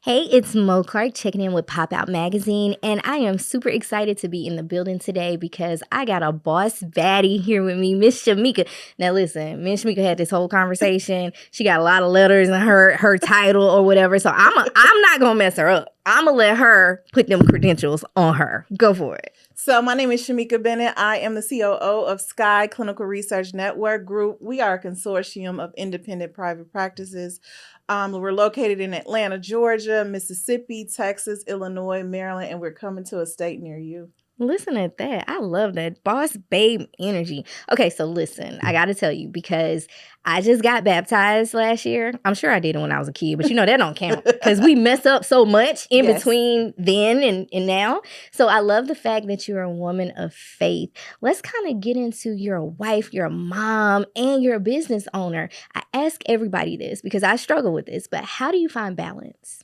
Hey, it's Mo Clark checking in with Popout Magazine, and I am super excited to be in the building today because I got a boss baddie here with me, Miss Shamika. Now, listen, Miss Shamika had this whole conversation. She got a lot of letters in her title or whatever, so I'm not gonna mess her up. I'm gonna let her put them credentials on her. Go for it. So my name is Shamika Bennett. I am the COO of Sky Clinical Research Network Group. We are a consortium of independent private practices. We're located in Atlanta, Georgia, Mississippi, Texas, Illinois, Maryland, and we're coming to a state near you. Listen at that. I love that boss babe energy. Okay, so listen, I got to tell you because I just got baptized last year. I'm sure I did it when I was a kid, but that don't count because we mess up so much in between then and now. So I love the fact that you're a woman of faith. Let's kind of get into your wife, your mom, and your business owner. I ask everybody this because I struggle with this, but how do you find balance?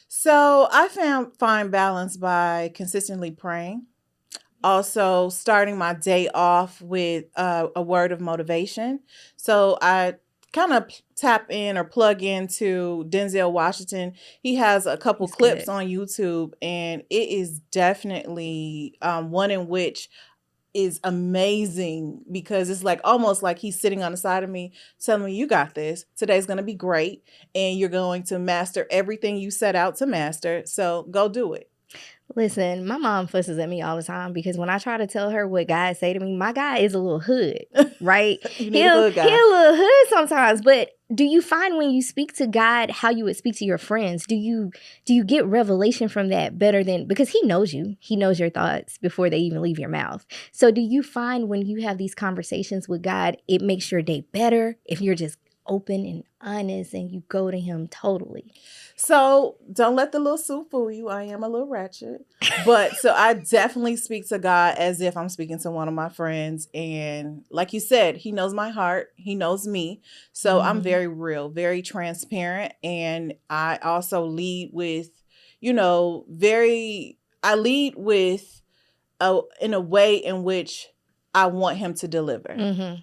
So I find balance by consistently praying. Also, starting my day off with a word of motivation. So I kind of tap in or plug into Denzel Washington. He has a couple clips on YouTube, and it is definitely one in which is amazing because it's like almost like he's sitting on the side of me telling me, you got this. Today's going to be great, and you're going to master everything you set out to master. So go do it. Listen, my mom fusses at me all the time because when I try to tell her what God say to me, my guy is a little hood, right? You need a hood guy. He's a little hood sometimes, but do you find when you speak to God how you would speak to your friends? Do you get revelation from that better than, because he knows you. He knows your thoughts before they even leave your mouth. So do you find when you have these conversations with God, it makes your day better if you're just open and honest and you go to him totally? So don't let the little soup fool you. I am a little ratchet. But so I definitely speak to God as if I'm speaking to one of my friends. And like you said, he knows my heart. He knows me. So I'm very real, very transparent. And I also lead with, I lead with in a way in which I want him to deliver,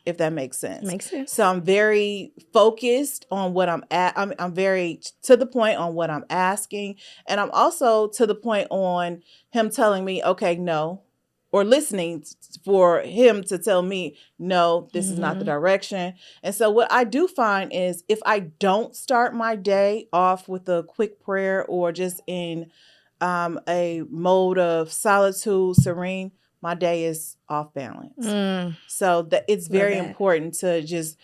if that makes sense. Makes sense. So I'm very focused on what I'm at. I'm very to the point on what I'm asking. And I'm also to the point on him telling me, okay, no, or listening for him to tell me, no, this is not the direction. And so what I do find is if I don't start my day off with a quick prayer or just in a mode of solitude, serene, my day is off balance. So that it's very important to just,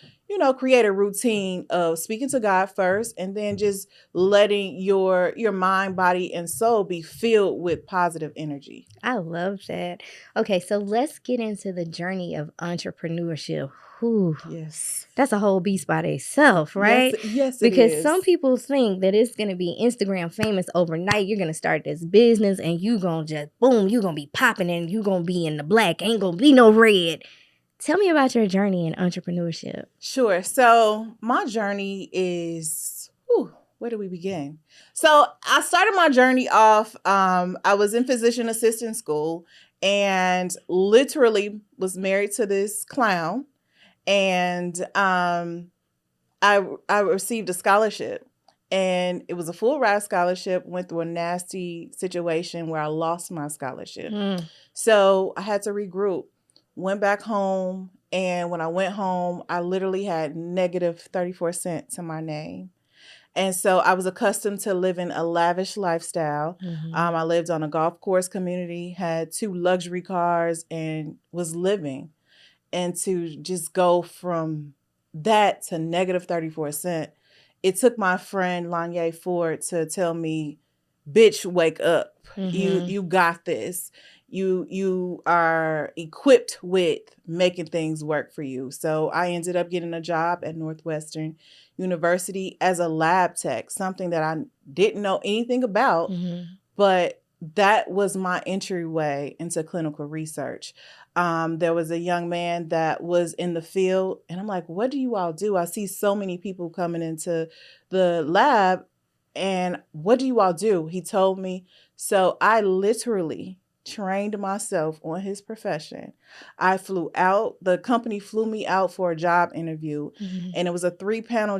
create a routine of speaking to God first and then just letting your mind, body, and soul be filled with positive energy. I love that. Okay, so let's get into the journey of entrepreneurship. Whew. Yes. That's a whole beast by itself, right? Yes, because some people think that it's going to be Instagram famous overnight. You're going to start this business and you going to just, boom, you're going to be popping and you're going to be in the black. Ain't going to be no red. Tell me about your journey in entrepreneurship. Sure. So my journey is, where do we begin? So I started my journey off, I was in physician assistant school and literally was married to this clown. And I received a scholarship, and it was a full ride scholarship. Went through a nasty situation where I lost my scholarship. So I had to regroup, went back home. And when I went home, I literally had negative 34 cents to my name. And so I was accustomed to living a lavish lifestyle. I lived on a golf course community, had 2 luxury cars, and was living. And to just go from that to negative 34 cents, it took my friend Lanye Ford to tell me, bitch, wake up. You got this. You are equipped with making things work for you. So I ended up getting a job at Northwestern University as a lab tech, something that I didn't know anything about, but that was my entryway into clinical research. There was a young man that was in the field, and I'm like, what do you all do? I see so many people coming into the lab, and what do you all do? He told me. So I literally trained myself on his profession. I flew out. The company flew me out for a job interview, and it was a 3-panel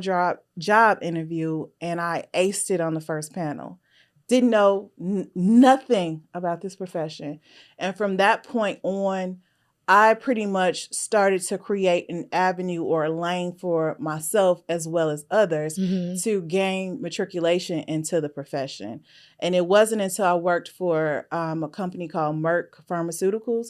job interview, and I aced it on the first panel. Didn't know nothing about this profession. And from that point on, I pretty much started to create an avenue or a lane for myself as well as others to gain matriculation into the profession. And it wasn't until I worked for a company called Merck Pharmaceuticals,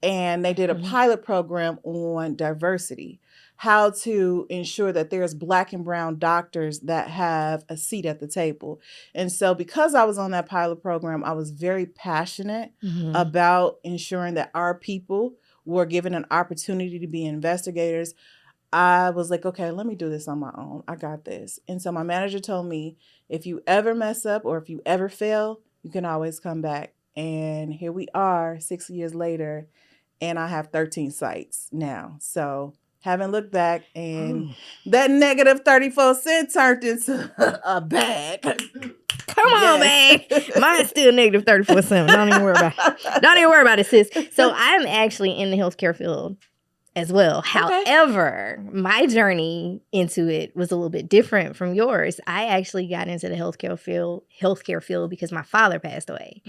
and they did a pilot program on diversity, how to ensure that there's Black and brown doctors that have a seat at the table. And so because I was on that pilot program, I was very passionate about ensuring that our people were given an opportunity to be investigators. I was like, okay, let me do this on my own. I got this. And so my manager told me, if you ever mess up or if you ever fail, you can always come back. And here we are 6 years later, and I have 13 sites now. So haven't looked back, and that negative 34 cents turned into a bag. Come on, man. Mine's still negative 34.7. Don't even worry about it. Don't even worry about it, sis. So I'm actually in the healthcare field as well. However, my journey into it was a little bit different from yours. I actually got into the healthcare field because my father passed away.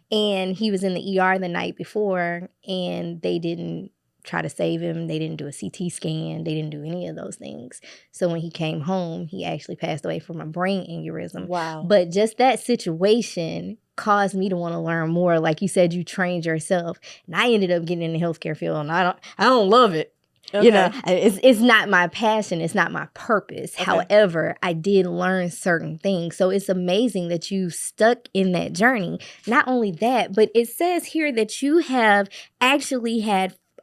And he was in the ER the night before, and they didn't try to save him. They didn't do a CT scan. They didn't do any of those things. So when he came home, he actually passed away from a brain aneurysm. Wow. But just that situation caused me to want to learn more. Like you said, you trained yourself. And I ended up getting in the healthcare field, and I don't love it. Okay. You know, it's not my passion. It's not my purpose. Okay. However, I did learn certain things. So it's amazing that you stuck in that journey. Not only that, but it says here that you have actually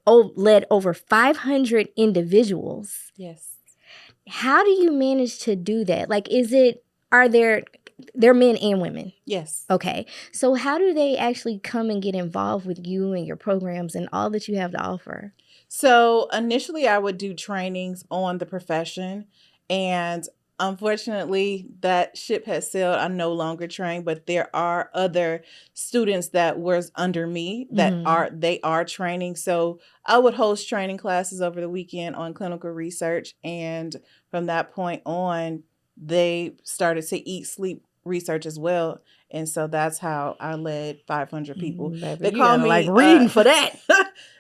led over 500 individuals. Yes. How do you manage to do that? Like, they're men and women? Yes. Okay. So how do they actually come and get involved with you and your programs and all that you have to offer? So initially I would do trainings on the profession, and unfortunately that ship has sailed. I no longer train, but there are other students that was under me that are training. So I would host training classes over the weekend on clinical research, and from that point on, they started to eat, sleep research as well. And so that's how I led 500 people. They call me like reading for that.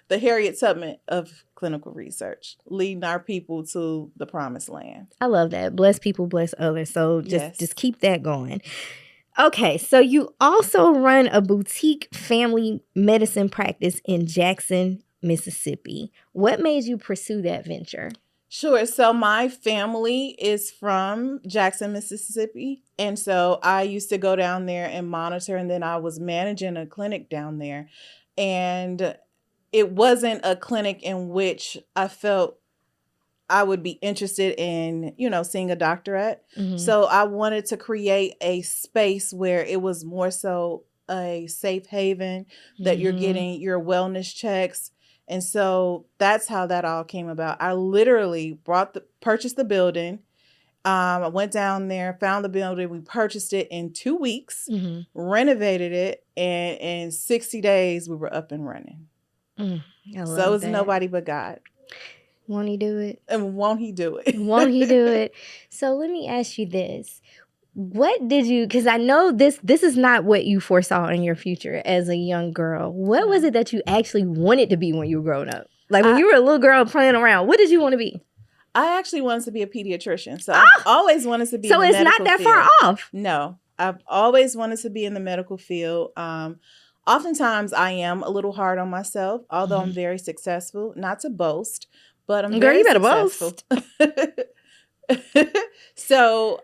The Harriet Tubman of clinical research, leading our people to the promised land. I love that. Bless people, bless others. So just keep that going. Okay, so you also run a boutique family medicine practice in Jackson, Mississippi. What made you pursue that venture? Sure. So my family is from Jackson, Mississippi. And so I used to go down there and monitor, and then I was managing a clinic down there. And it wasn't a clinic in which I felt I would be interested in, seeing a doctor at. So I wanted to create a space where it was more so a safe haven, that you're getting your wellness checks. And so that's how that all came about. I literally purchased the building. I went down there, found the building. We purchased it in 2 weeks, renovated it, and in 60 days we were up and running. So it was nobody but God. Won't he do it? And won't he do it? Won't he do it? So let me ask you this. What did you, because I know this is not what you foresaw in your future as a young girl. What was it that you actually wanted to be when you were growing up? Like when you were a little girl playing around, what did you want to be? I actually wanted to be a pediatrician. So I've always wanted to be in the medical field. So it's not that far off. No, I've always wanted to be in the medical field. Oftentimes I am a little hard on myself, although I'm very successful. Not to boast, but I'm very successful. Boast. So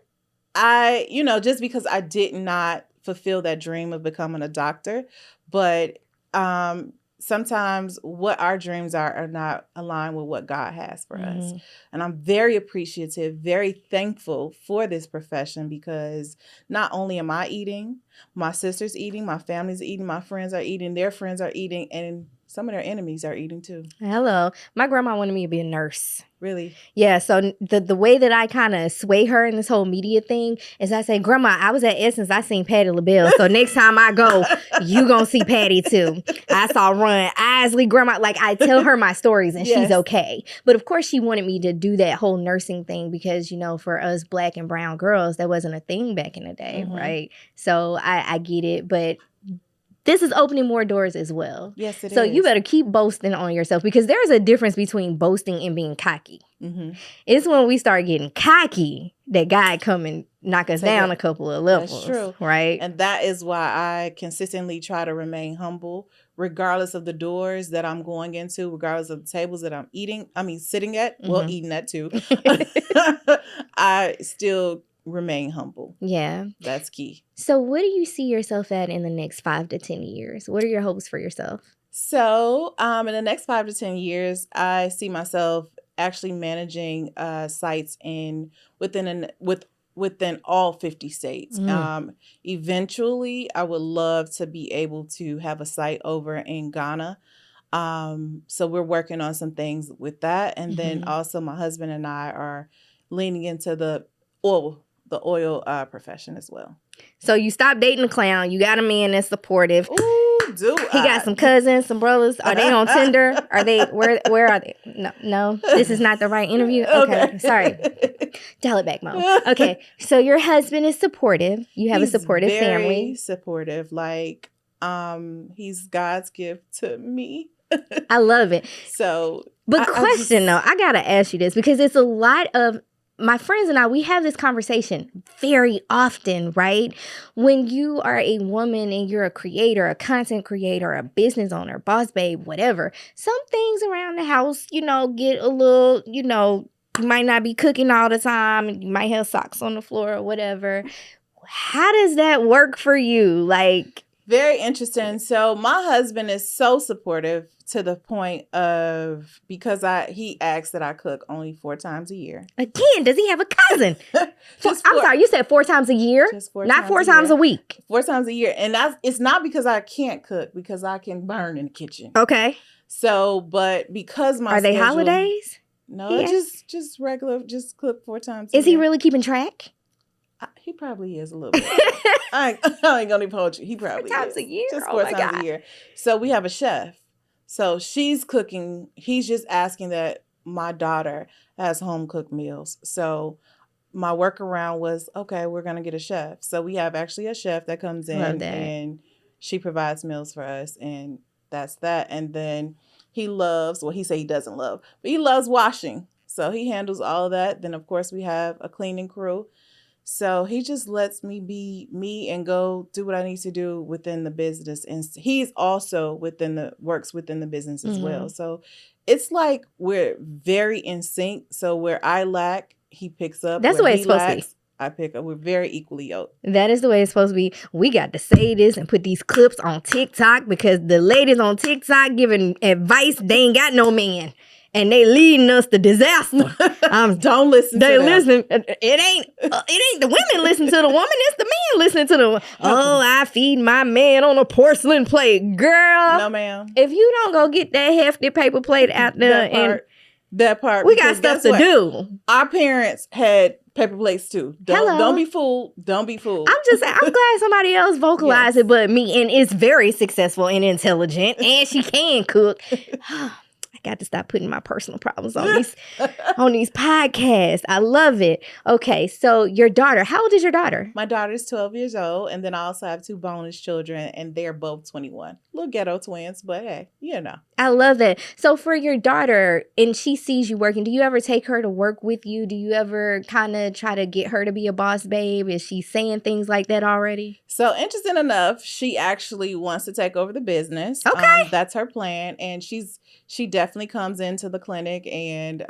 I, just because I did not fulfill that dream of becoming a doctor, but sometimes what our dreams are not aligned with what God has for us. And I'm very appreciative, very thankful for this profession, because not only am I eating, my sister's eating, my family's eating, my friends are eating, their friends are eating, and some of their enemies are eating too. Hello. My grandma wanted me to be a nurse. Really? Yeah, so the way that I kind of sway her in this whole media thing is I say, Grandma, I was at Essence. I seen Patti LaBelle. So next time I go, you gonna see Patti too. I saw Run Isley, Grandma. Like, I tell her my stories and she's okay. But of course, she wanted me to do that whole nursing thing because, you know, for us Black and brown girls, that wasn't a thing back in the day, right? So I get it. But this is opening more doors as well. Yes, it is. So you better keep boasting on yourself because there's a difference between boasting and being cocky. It's when we start getting cocky that God come and knock us down a couple of levels. That's true. Right? And that is why I consistently try to remain humble, regardless of the doors that I'm going into, regardless of the tables that I'm sitting at. Well, eating that too. I still remain humble. Yeah. That's key. So what do you see yourself at in the next 5 to 10 years? What are your hopes for yourself? So in the next 5 to 10 years, I see myself actually managing sites within all 50 states. Eventually, I would love to be able to have a site over in Ghana. So we're working on some things with that. And then also my husband and I are leaning into the oil profession as well. So you stop dating a clown. You got a man that's supportive. Ooh, he got some cousins, some brothers. Are they on Tinder? Are they where are they? No. This is not the right interview. Okay. Sorry. Dial it back, Mom. Okay. So your husband is supportive. You have a supportive family. Very supportive. Like he's God's gift to me. I love it. So but I gotta ask you this because it's a lot of my friends and I, we have this conversation very often, right? When you are a woman and you're a creator, a content creator, a business owner, boss babe, whatever, some things around the house, you know, get a little, you know, you might not be cooking all the time. You might have socks on the floor or whatever. How does that work for you? Like, very interesting. So my husband is so supportive to the point of because he asks that I cook only 4 times a year. Again, does he have a cousin? I'm sorry, you said 4 times a year? Just 4 not 4 times a week. 4 times a year. And it's not because I can't cook, because I can burn in the kitchen. Okay. So, but because my Are they holidays? No, just regular, just cook 4 times a year. Is he really keeping track? He probably is a little bit. I ain't gonna even hold you. He probably 4 times is. a year? Just 4 times a year. So we have a chef. So she's cooking. He's just asking that my daughter has home cooked meals. So my workaround was, okay, we're going to get a chef. So we have actually a chef that comes in and she provides meals for us. And that's that. And then he loves, well, he say he doesn't love, but he loves washing. So he handles all of that. Then, of course, we have a cleaning crew. So he just lets me be me and go do what I need to do within the business. And he's also works within the business as well. So it's like we're very in sync. So where I lack, he picks up. That's the way it's supposed to be. I pick up. We're very equally yoked. That is the way it's supposed to be. We got to say this and put these clips on TikTok because the ladies on TikTok giving advice, they ain't got no man. And they leading us to disaster. Don't listen to them. Listen. It ain't the women listen to the woman. It's the men listening to the oh, I feed my man on a porcelain plate. Girl. No, ma'am. If you don't go get that hefty paper plate out there that part. We got stuff to do. Our parents had paper plates too. Don't be fooled. Don't be fooled. I'm glad somebody else vocalized it but me. And it's very successful and intelligent. And she can cook. Got to stop putting my personal problems on these podcasts. I love it. Okay, so your daughter, how old is your daughter? My daughter's 12 years old, and then I also have 2 bonus children, and they're both 21. Little ghetto twins, but hey, you know. I love it. So for your daughter, and she sees you working, do you ever take her to work with you? Do you ever kind of try to get her to be a boss babe? Is she saying things like that already? So interesting enough, she actually wants to take over the business. Okay. That's her plan, and she definitely comes into the clinic, and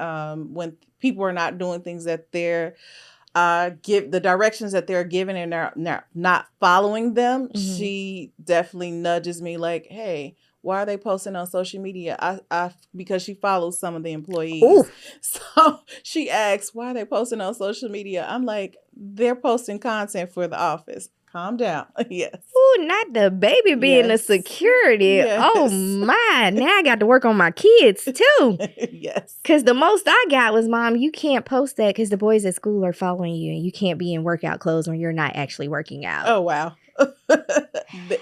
when people are not doing things that they're give the directions that they're given and they're not following them, she definitely nudges me like, hey, why are they posting on social media? Because she follows some of the employees. Ooh. So she asks, why are they posting on social media? I'm like, they're posting content for the office. Calm down. Yes. Ooh, not the baby being a Yes. security. Oh Yes. my. Now I got to work on my kids too. Yes. Because the most I got was, Mom, you can't post that because the boys at school are following you and you can't be in workout clothes when you're not actually working out. Oh, wow.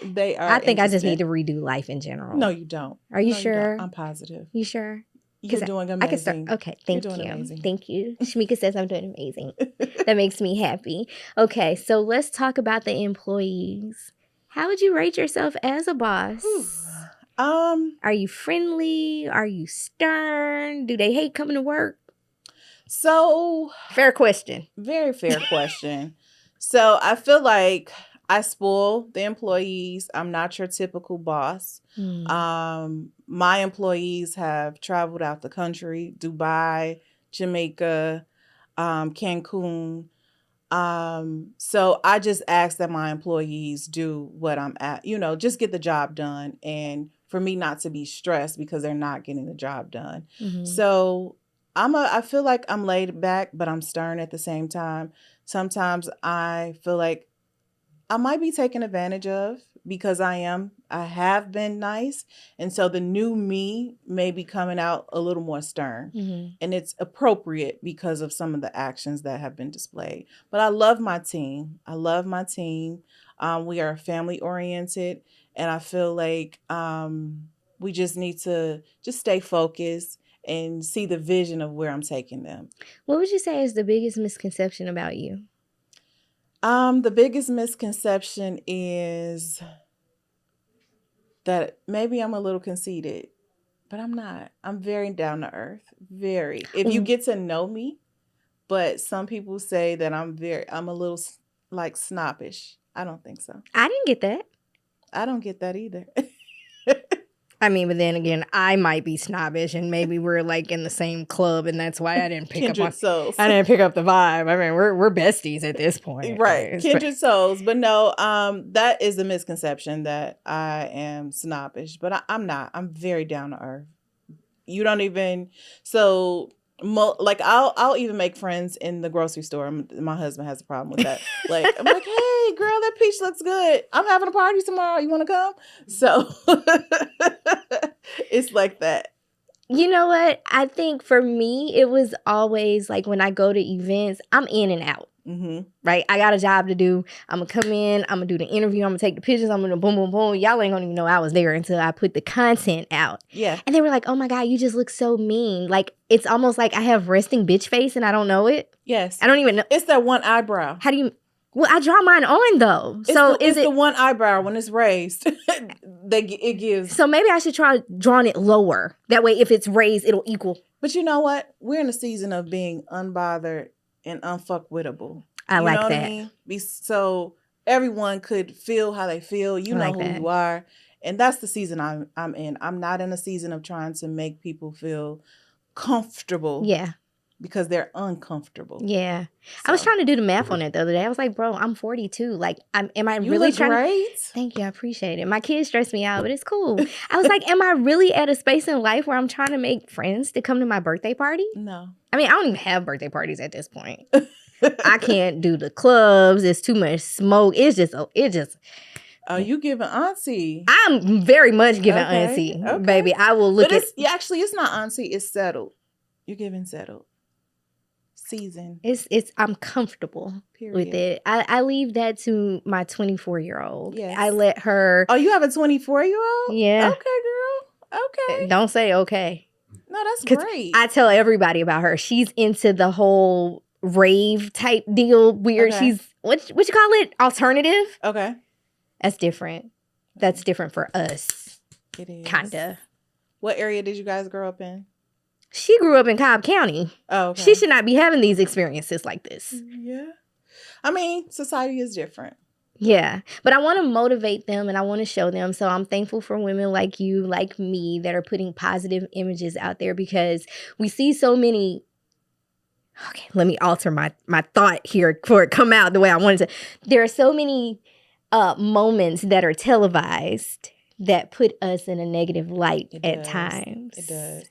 They are. I think I just interesting. need to redo life in general. No, you don't. Are you No, sure? don't. I'm positive. You sure? You're doing I can start. amazing. Okay, thank You're doing you. amazing. Thank you. Shamika says I'm doing amazing. That makes me happy. Okay, so let's talk about the employees. How would you rate yourself as a boss? Are you friendly? Are you stern? Do they hate coming to work? So, fair question. Very fair question. So, I feel like I spoil the employees. I'm not your typical boss. My employees have traveled out the country, Dubai, Jamaica, Cancun. So I just ask that my employees do what I'm at, just get the job done, and for me not to be stressed because they're not getting the job done. So I feel like I'm laid back, but I'm stern at the same time. Sometimes I feel like I might be taken advantage of because I have been nice. And so the new me may be coming out a little more stern. And it's appropriate because of some of the actions that have been displayed. But I love my team. We are family oriented. And I feel like we just need to just stay focused and see the vision of where I'm taking them. What would you say is the biggest misconception about you? The biggest misconception is that maybe I'm a little conceited, but I'm not. I'm very down to earth. Very. If you get to know me, but some people say that I'm a little like snobbish. I don't think so. I didn't get that. I don't get that either. I mean, but then again, I might be snobbish, and maybe we're like in the same club, and that's why I didn't pick Kindred souls. I didn't pick up the vibe. I mean, we're besties at this point, right? Kindred souls, but no, that is a misconception that I am snobbish, but I'm not. I'm very down to earth. You don't even like I'll even make friends in the grocery store. My husband has a problem with that. Like I'm like, hey girl, that peach looks good. I'm having a party tomorrow. You want to come? So it's like that. You know what? I think for me, it was always like when I go to events, I'm in and out. Right? I got a job to do. I'm going to come in. I'm going to do the interview. I'm going to take the pictures. I'm going to boom, boom, boom. Y'all ain't going to even know I was there until I put the content out. Yeah. And they were like, oh my God, you just look so mean. Like, it's almost like I have resting bitch face and I don't know it. Yes. I don't even know. It's that one eyebrow. How do you... Well, I draw mine on though. It's the one eyebrow when it's raised. It gives. So maybe I should try drawing it lower. That way, if it's raised, it'll equal. But you know what? We're in a season of being unbothered and unfuckwittable. I like know that. What I mean? So everyone could feel how they feel. You know who you are, and that's the season I'm in. I'm not in a season of trying to make people feel comfortable. Yeah. Because they're uncomfortable. Yeah. So. I was trying to do the math on it the other day. I was like, bro, I'm 42. Like, am I you really look trying great. Thank you. I appreciate it. My kids stress me out, but it's cool. I was like, am I really at a space in life where I'm trying to make friends to come to my birthday party? No. I mean, I don't even have birthday parties at this point. I can't do the clubs. It's too much smoke. It just. Oh, you giving auntie? I'm very much giving auntie, baby. I will look at. Actually, it's not auntie. It's settled. You're giving settled. Season. It's I'm comfortable with it. I leave that to my 24-year-old. Yes. I let her. Oh, you have a 24-year-old? Yeah. Okay, girl. Okay. Don't say okay. No, that's great. I tell everybody about her. She's into the whole rave type deal. Weird. Okay. She's what you call it? Alternative. Okay. That's different. That's different for us. It is. Kinda. What area did you guys grow up in? She grew up in Cobb County. Oh, okay. She should not be having these experiences like this. Yeah. I mean, society is different. Yeah. But I want to motivate them and I want to show them. So I'm thankful for women like you, like me, that are putting positive images out there because we see so many. Okay, let me alter my thought here for it come out the way I wanted to. There are so many moments that are televised that put us in a negative light at times. It does.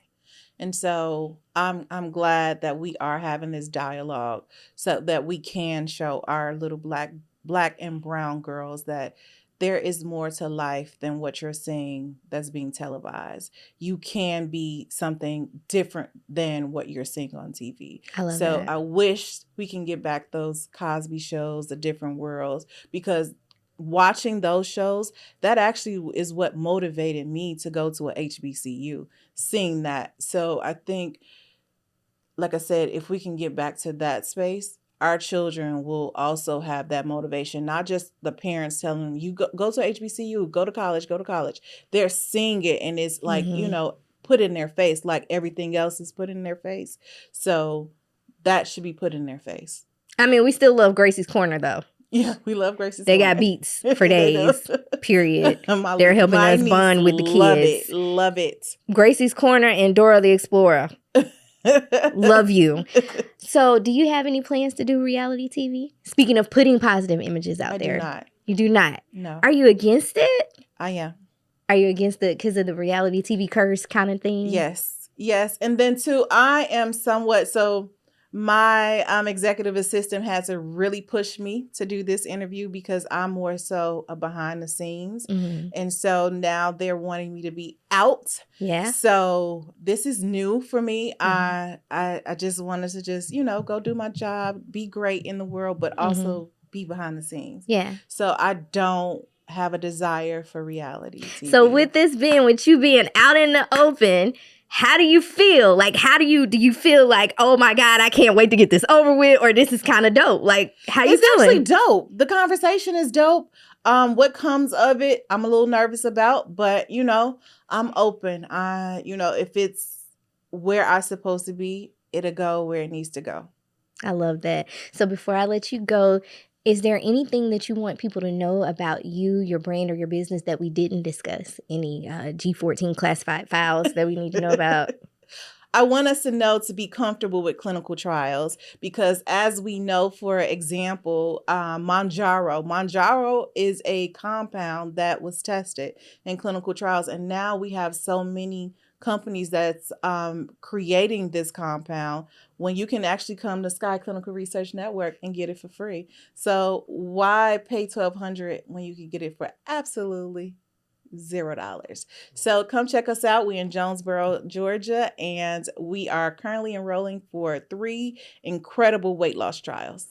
And so I'm glad that we are having this dialogue so that we can show our little Black Black and brown girls that there is more to life than what you're seeing that's being televised. You can be something different than what you're seeing on TV. I love So that. I wish we can get back those Cosby shows, the different worlds, because watching those shows, that actually is what motivated me to go to a HBCU, seeing that. So I think, like I said, if we can get back to that space, our children will also have that motivation, not just the parents telling them, you go to HBCU, go to college, go to college. They're seeing it, and it's like, put in their face, like everything else is put in their face. So that should be put in their face. I mean, we still love Gracie's Corner, though. Yeah, we love Gracie's They Corner. got beats for days, period. They're helping us bond with the kids. Love it. Gracie's Corner and Dora the Explorer. Love you. So, do you have any plans to do reality TV? Speaking of putting positive images out there. I do not. You do not? No. Are you against it? I am. Are you against it because of the reality TV curse kind of thing? Yes. And then too, I am somewhat, so my executive assistant had to really push me to do this interview because I'm more so a behind the scenes. Mm-hmm. And so now they're wanting me to be out. Yeah. So this is new for me. Mm-hmm. I just wanted to just, go do my job, be great in the world, but also be behind the scenes. Yeah. So I don't have a desire for reality TV. So with you being out in the open, how do you feel? Like, do you feel like, oh my God, I can't wait to get this over with, or this is kind of dope? Like, how you feeling? It's actually dope. The conversation is dope. What comes of it, I'm a little nervous about, but I'm open. If it's where I'm supposed to be, it'll go where it needs to go. I love that. So before I let you go, is there anything that you want people to know about you, your brand, or your business that we didn't discuss? Any G14 classified files that we need to know about? I want us to know to be comfortable with clinical trials because, as we know, for example, Manjaro is a compound that was tested in clinical trials, and now we have so many companies that's creating this compound when you can actually come to Sky Clinical Research Network and get it for free. So why pay $1,200 when you can get it for absolutely $0? So come check us out. We're in Jonesboro, Georgia, and we are currently enrolling for 3 incredible weight loss trials.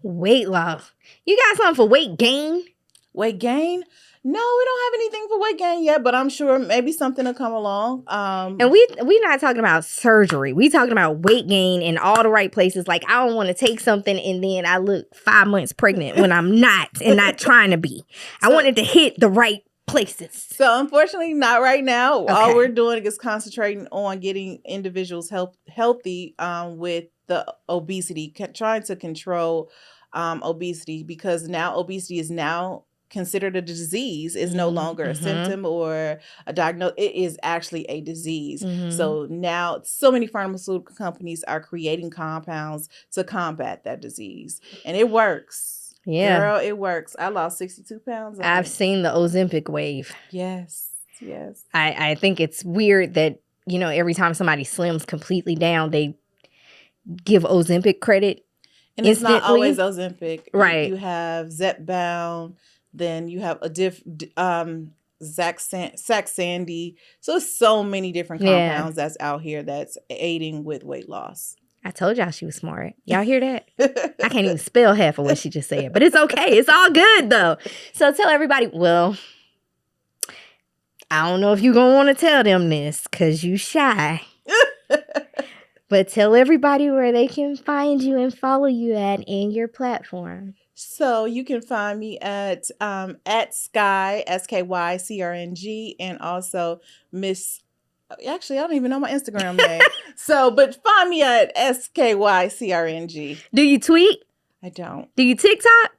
Weight loss? You got something for weight gain? Weight gain? No, we don't have anything for weight gain yet, but I'm sure maybe something will come along. And we're not talking about surgery. We talking about weight gain in all the right places. Like, I don't want to take something and then I look 5 months pregnant when I'm not and not trying to be. I wanted to hit the right places. So unfortunately, not right now. Okay. All we're doing is concentrating on getting individuals healthy with the obesity, trying to control obesity, because now obesity is now considered a disease. Is no longer a symptom or a diagnosis. It is actually a disease. So now so many pharmaceutical companies are creating compounds to combat that disease, and it works. Yeah, girl, it works. I lost 62 pounds. I've seen the Ozempic wave. Yes. I think it's weird that every time somebody slims completely down, they give Ozempic credit. And it's not always Ozempic. Right. You have Zepbound. Then you have a Saxandy. So it's so many different compounds that's out here that's aiding with weight loss. I told y'all she was smart. Y'all hear that? I can't even spell half of what she just said, but it's okay. It's all good though. So tell everybody, well, I don't know if you're going to want to tell them this because you shy. But tell everybody where they can find you and follow you at in your platform. So you can find me at Sky, SKYCRNG, and also Miss. Actually, I don't even know my Instagram name. But find me at SKYCRNG. Do you tweet? I don't. Do you TikTok?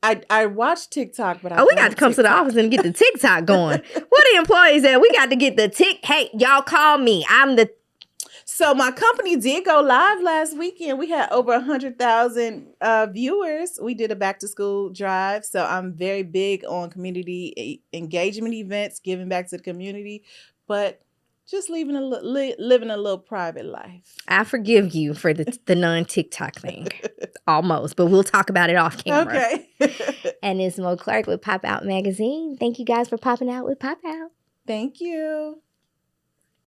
I watch TikTok, but we got to come to the office and get the TikTok going. Where the employees at? We got to get the Hey, y'all call me. So my company did go live last weekend. We had over 100,000 viewers. We did a back to school drive. So I'm very big on community engagement events, giving back to the community. But just living a little private life. I forgive you for the non-TikTok thing. Almost, but we'll talk about it off camera. Okay. And it's Mo Clark with Popout Magazine. Thank you guys for popping out with Popout. Thank you.